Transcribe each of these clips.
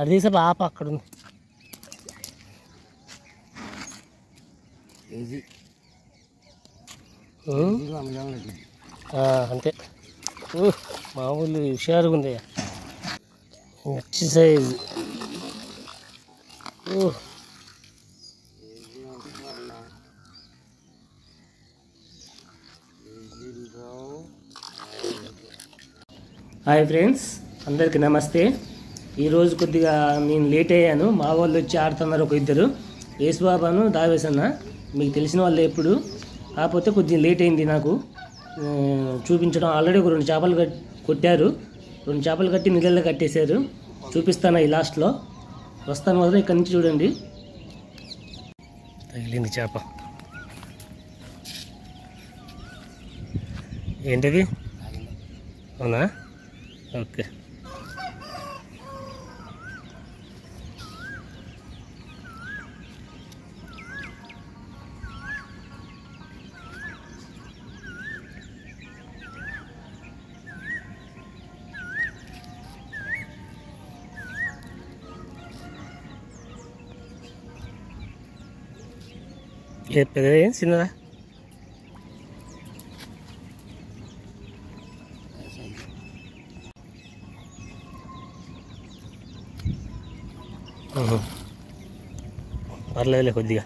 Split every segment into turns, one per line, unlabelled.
అది తీసే పాప అక్కడ ఉంది. అంతే మామూలు హుషారుగా ఉంది. మంచి సైజు. హాయ్ ఫ్రెండ్స్, అందరికీ నమస్తే. ఈరోజు కొద్దిగా నేను లేట్ అయ్యాను. మా వాళ్ళు వచ్చి ఆడుతున్నారు ఒక ఇద్దరు, యేసుబాబాను దావేసన్న. మీకు తెలిసిన వాళ్ళు ఎప్పుడు, కాకపోతే కొద్దిగా లేట్ అయింది నాకు చూపించడం. ఆల్రెడీ ఒక 2 చేపలు కొట్టారు. 2 చేపలు కట్టి నీళ్ళల్లో కట్టేశారు. చూపిస్తాను ఈ లాస్ట్లో. వస్తాను వదిలే, ఇక్కడి నుంచి చూడండి. తగిలింది చేప. ఏంటది? అవునా? ఓకే. పెద్దది చిన్నదా? పర్లేదులే కొద్దిగా.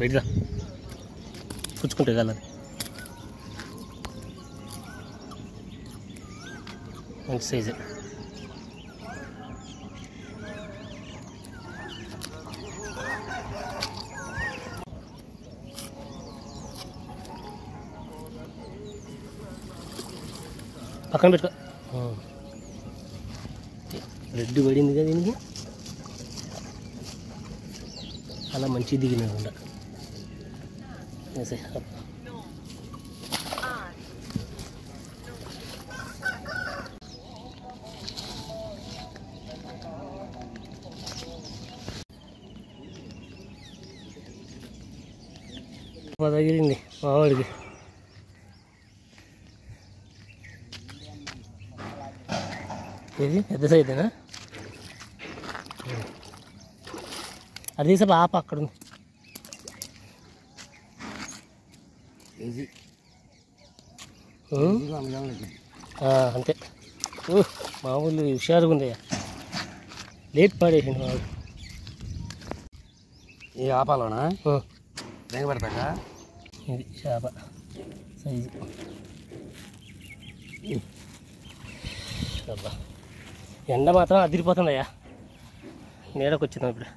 బయటదా పుచ్చుకుంటే కాలేదు. మంచి సైజు. పక్కన పెట్టుకో. రెడ్ పడింది కదా దీనికి. అలా మంచి దిగినకుండా తగిలింది మావాడికి. ఇది పెద్ద సైజేనా? అది తీసే పాప అక్కడ ఉంది. అంతే మామూలు హుషారుగా ఉంది. లేట్ పడేసింది మామూలు.
ఏ ఆపాలనా పెడతాక?
ఇది చేప సైజు. ఎండ మాత్రం అదిరిపోతుందయ్యా. నీడకు వచ్చిందాం ఇప్పుడు.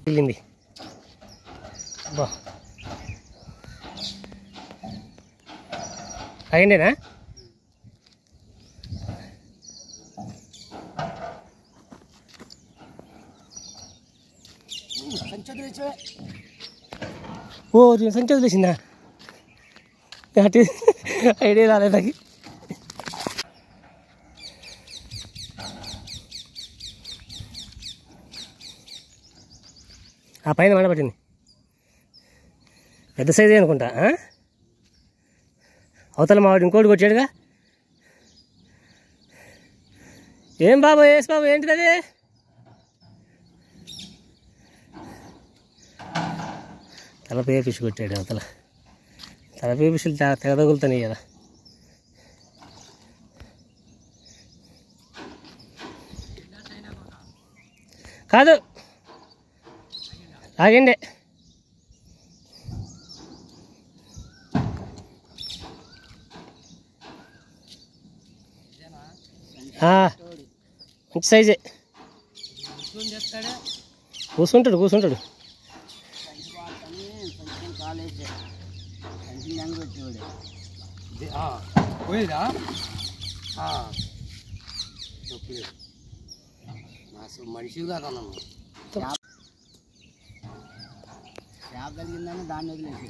వెళ్ళింది బా. అయిందేనా? ఓ సంచి వదిలేసిందా? ఐడియా రాలేదు నాకు. ఆ పైన మండబట్టింది. పెద్ద సైజే అనుకుంటా. అవతల మావాడు ఇంకోటి కొట్టాడుగా. ఏం బాబు, ఏసు బాబు, ఏంటిది అది? తలపే పిసి కొట్టాడు అవతల. తలపే పిసులు తెగ తగులుతున్నాయి కదా. కాదు, ఆగండి. మంచి సైజే. కూర్చుంటాడు కూర్చుంటాడు.
అసలు మనిషి కాదు అన్నాను చేప కలిగిందని దాన్ని వదిలేసి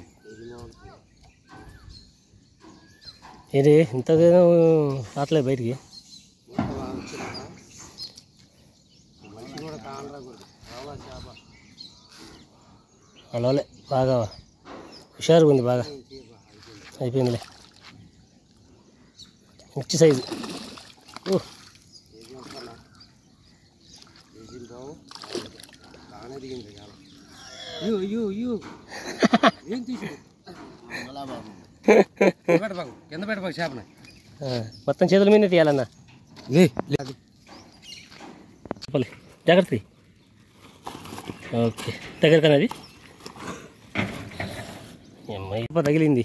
ఇది ఇంతగా రావట్లేదు బయటికి.
మనిషి కూడా కానరా చేప
అలాలే బాగా హుషారుగా ఉంది, బాగా అయిపోయిందిలే. మంచి సైజు.
కింద పెట్టబాకు చేపని
మొత్తం చేతుల మీద తీయాలన్నా. జాగ్రత్త. ఓకే, దగ్గర కనది అమ్మాయి తగిలింది.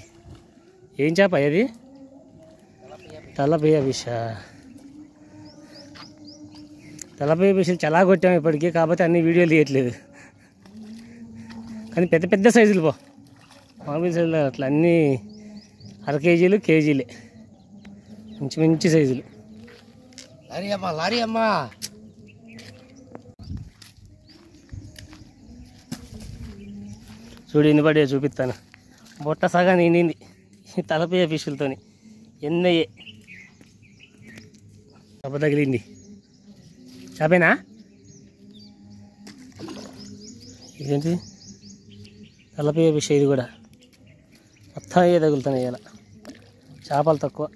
ఏం చేప అది? తలపయ్య ఫిష్. తలపయ్య ఫిష్ చాలా కొట్టాము ఇప్పటికీ, కాకపోతే అన్ని వీడియోలు తీయట్లేదు. కానీ పెద్ద పెద్ద సైజులు పో, మామూలు సైజులు అట్లా అన్నీ అర కేజీలు కేజీలే, మంచి మంచి సైజులు.
లారీ అమ్మా, లారీ అమ్మా.
చూడు ఎన్ని పడే చూపిస్తాను. బొట్ట సగా నిండింది తలపయ్య ఫిష్లతో. ఎన్నయ్యే చేప తగిలింది. చేపేనా ఇదేంటి? తలపయ్య ఫిష్ ఇది కూడా. మొత్తం అయ్యే తగులుతున్నాయి ఇలా, చేపలు తక్కువ.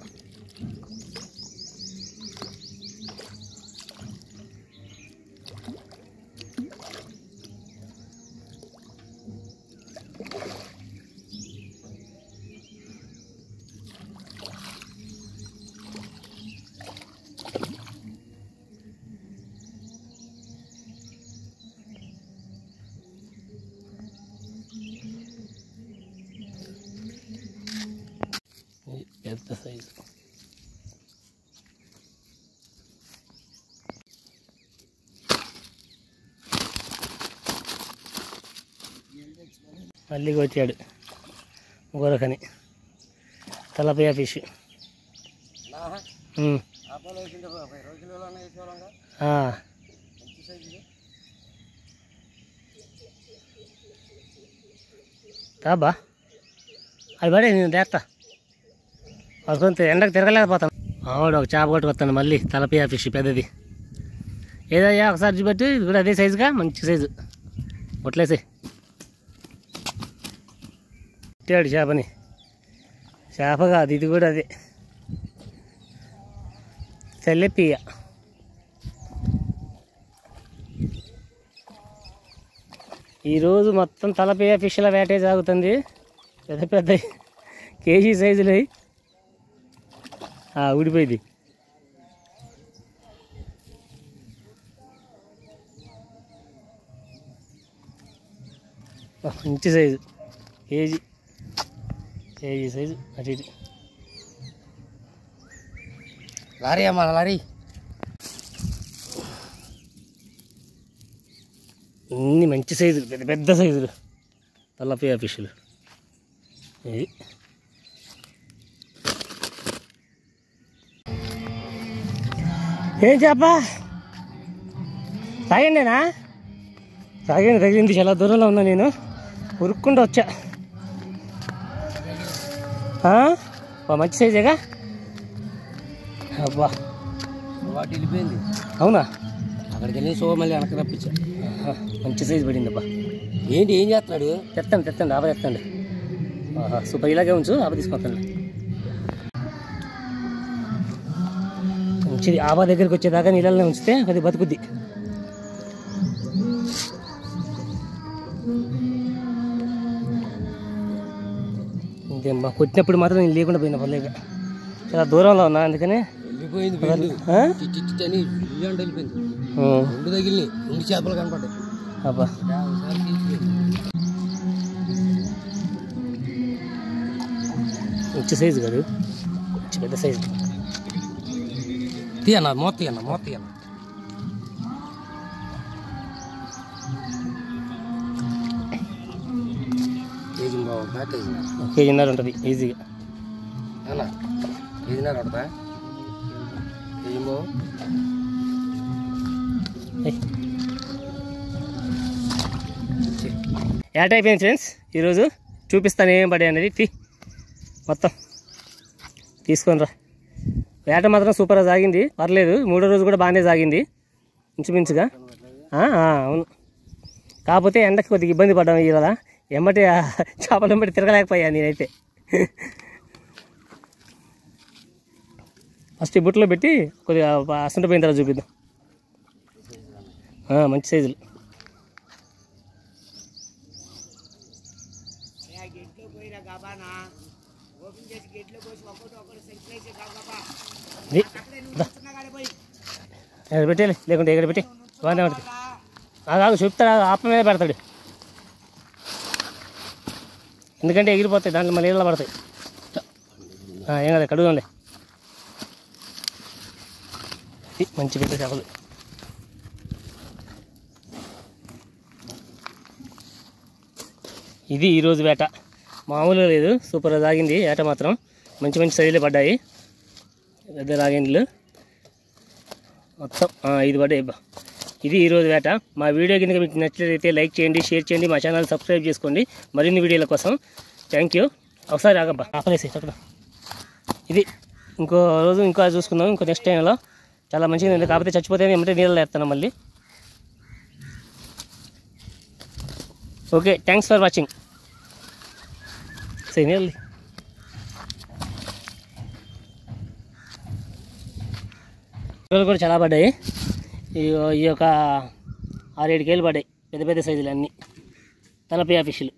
పెద్ద సైజు. మళ్ళీ కొట్టాడు గోరకని తలపయ్య ఫిష్. రాబా అది పడే, నేను తేస్తా. కొంత ఎండకు తిరగలేకపోతాను. ఆవిడ ఒక చేప కొట్టుకొస్తాను మళ్ళీ. తలపయ్య ఫిష్ పెద్దది. ఏదయ్యా ఒకసారి చూపెట్టి, ఇది కూడా అదే సైజుగా, మంచి సైజు. కొట్లేసి కొట్టాడు చేపని. చేప కాదు ఇది కూడా, అదే తెల్లపియ్య. ఈరోజు మొత్తం తలపయ్య ఫిష్ల వేటే సాగుతుంది. పెద్ద పెద్ద కేజీ సైజులు ఊడిపోయింది. మంచి సైజు, కేజీ సైజు అటు ఇటు.
లారీ అమ్మా, లారీ.
అన్ని మంచి సైజులు, పెద్ద పెద్ద సైజులు తలపయ్య ఫిష్లు. ఇది ఏం చేప? తాగండినా? తాగండి, తగిలింది. చాలా దూరంలో ఉన్నా నేను, ఉరుక్కుంటూ వచ్చా. మంచి సైజేగా. అబ్బా
వాటి వెళ్ళిపోయింది.
అవునా?
అక్కడికి వెళ్ళి సో మళ్ళీ వెనక్కి రప్పించా.
మంచి సైజు పడిందబ్బా.
ఏంటి ఏం చేస్తున్నాడు?
తెత్తండి ఆప తెత్తండి. సూపర్, ఇలాగే ఉంచు, ఆప తీసుకొస్తాను. మంచిది. ఆప దగ్గరికి వచ్చేదాకా నీళ్ళనే ఉంచితే అది బతుకుద్ది. ఇంకేమ్మా, కొట్టినప్పుడు మాత్రం నేను లేకుండా పోయినా పర్లేదు. చాలా దూరంలో ఉన్నా, అందుకని
వెళ్ళిపోయింది. వెళ్ళిపోయింది. రెండు తగిలినాయి, రెండు చేపలు కనపడ్డాయి.
అబ్బా మంచి సైజు కాదు, మంచి పెద్ద సైజు.
తీయన్న, మూత తీయన్న. కేజీ బాగుంటుందా?
కేజీన్నర ఉంటుంది ఈజీగా.
కేజీన్నర ఉంటుందా? ఏమో
యాట అయిపోయింది ఫ్రెండ్స్. ఈరోజు చూపిస్తాను ఏం పడే అనేది మొత్తం తీసుకొని రా. వేట మాత్రం సూపర్గా సాగింది, పర్లేదు. మూడో రోజు కూడా బాగానే సాగింది ఇంచుమించుగా. అవును, కాకపోతే ఎండకి కొద్దిగా ఇబ్బంది పడ్డాను ఇవాళ. ఎమ్మటి చేపలు ఎమ్మటి తిరగలేకపోయా నేనైతే. ఫస్ట్ ఈ బుట్టలో పెట్టి కొద్దిగా అసంట పోయిన తర్వాత చూపిద్దాం. మంచి సైజులు. పెట్టేది లేకుంటే ఇక్కడ పెట్టి బాగానే ఉంటుంది. కాదు చూపుతాడు, ఆప మీద పెడతాడు. ఎందుకంటే ఎగిరిపోతాయి, దాంట్లో మళ్ళీ నీళ్ళ పడతాయి. ఏం కదా కడుగుంది. మంచి పెద్ద చేపలు. ఇది ఈరోజు వేట. మామూలుగా లేదు, సూపర్గా సాగింది వేట మాత్రం. మంచి మంచి సైజులే పడ్డాయి, పెద్ద రాగిండ్లు మొత్తం 5 పడ్డాయి. ఇది ఈరోజు వేట. మా వీడియో కింద మీకు నచ్చినట్లయితే లైక్ చేయండి, షేర్ చేయండి, మా ఛానల్ సబ్స్క్రైబ్ చేసుకోండి మరిన్ని వీడియోల కోసం. Thank you. ఒకసారి ఆగబ్బా, ఆపలేసి అక్కడ. ఇది ఇంకో రోజు ఇంకో చూసుకుందాం, ఇంకో నెక్స్ట్ టైంలో. చాలా మంచిగా ఉంది, కాకపోతే చచ్చిపోతే ఏమంటే నీళ్ళు వేస్తాను మళ్ళీ. Okay, thanks for watching. సరే నీళ్ళు కూడా చాలా పడ్డాయి. ఈ యొక్క 6-7 కేలు పడ్డాయి, పెద్ద పెద్ద సైజులు అన్నీ. తలపియా ఫిష్లు.